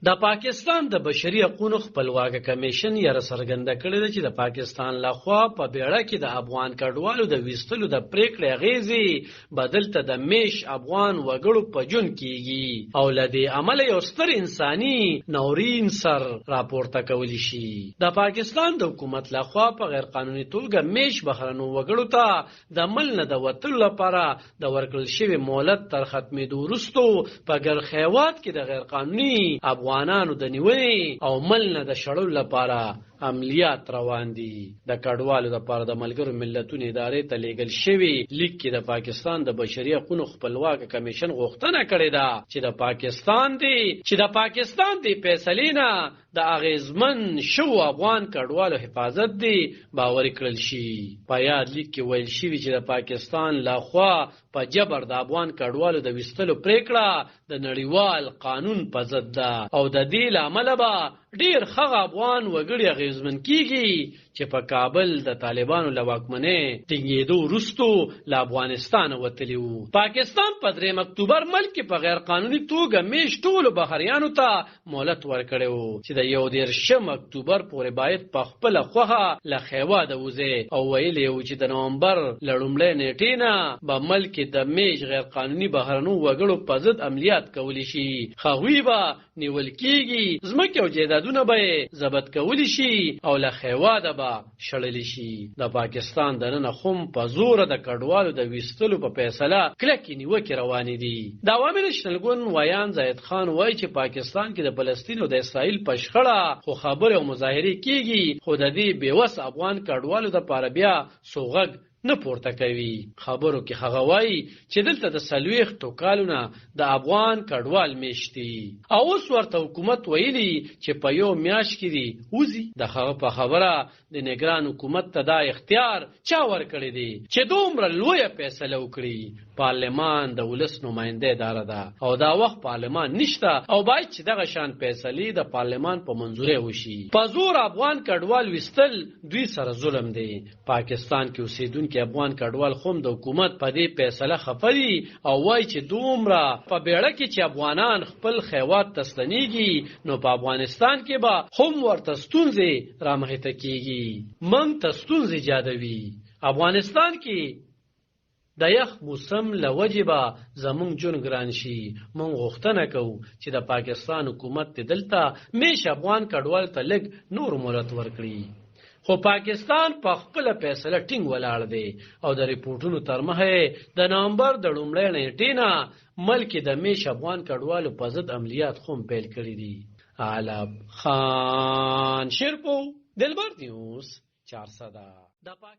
د پاکستان د بشري حقوقو خپلواکه کمیشن یې څرګنده کړې ده چې د پاکستان لخوا په بیړه کې د افغان کډوالو د ویستلو د پریکړې اغیزې بدل ته د میش افغان وګړو په جون کیږي او لدې عمل یو ستر انساني نورین سر راپورته کولی شي. د پاکستان د حکومت لخوا په غیر قانوني توګه میش بهرنو وګړو ته د مل نه د وتلو لپاره د ورکړل شوی مهلت تر ختمېدو وروسته په ګرخیوات کې د غیر قانوني افغانانو د نیولې او مل نه د شړلو لپاره عملیات روان دي. د کډوالو لپاره د ملګرو ملتونو ادارې ته لیږل شوی لیک کې د پاکستان د بشري حقوقو خپلواکه کمیشن غوښتنه کړې ده چې د پاکستان دی فیصلې نه د اغیزمن شو افغان کډوالو حفاظت دی باوري کړل شي. په یاد لیک کې ویل شوی چې د پاکستان لخوا په جبر د افغان کډوالو د ویستلو پریکړه د نړیوال قانون په ضد ده او د دې لامل به ډیر خغه افغان وګړي اغیزمن کیږي چې په کابل د طالبانو له واکمنۍ ټینګېدو وروسته له افغانستان وتلي وو. پاکستان په 3 اکتوبر ملک په غیر قانوني توګه میش ټولو بهریانو ته مهلت ورکړی وو چې د 11 اکتوبر پورې باید په خپل خوخه له خیواده وځي او ویلي وو چې د نومبر له لومړۍ نیټې نه به ملک د میش غیر قانوني بهرنو وګړو په ضد عملیات کولی شي. هغوی به نیول کیږي، ځمکې او جایدادونه به ضبط کولی شي او له خیواده به شړلی شي. د پاکستان دننه خم په زور د کډوالو د ویستلو په فیصله کلکې نیوکې روانې دي. د عوامي نېشنل ګوند ویان زاید خان وایي چې پاکستان کې د فلسطین او د اسرائیل په شخړه خو خبرې او مظاهرې کیږي، خو د دې بېوس افغان کډوالو لپاره بیا سوغږ نه پورته کوي. خبرو کې هغه وایي چې دلته د 40 کالونه د افغان کډوال میشتي او اوس ورته حکومت ویلي چې په یو میاشت کې دی وزي. د هغه په خبره د نگران حکومت ته دا اختیار چا ورکړی دی چې دومره لویه فیصله وکړي. پارلمان د ولس نماینده اداره ده او دا وخت پارلمان نشته او باید چې دغه شان فیصلې د پارلمان په منظورې وشي. په زور افغان کډوال وستل دوی سره ظلم دی. پاکستان کې اوسیدونکي افغان کډوال خوم د حکومت په دې فیصله خفري او وایي چې دومره په بیړه کې چې افغانان خپل خیوات تسلنیږي نو په افغانستان کې به هم ورته ستونزې رامخته کیږي. موږ ته ستونزې جادوي. افغانستان کې د یخ موسم لوجبه زمونږ جون ګران شي. مونږ غوښتنه کوو چې د پاکستان حکومت دلته میش افغان کډوال ته لږ نور مهلت ورکړي. خو پاکستان په خپل فیصله ټینګ ولاړ دی او د ریپورتونو تر مخه د نومبر د لومړۍ نیټې نه ملک د میش افغان کډوالو په ضد عملیات هم پیل کړي دي. علب خان شیرپو دلبر نیوز 400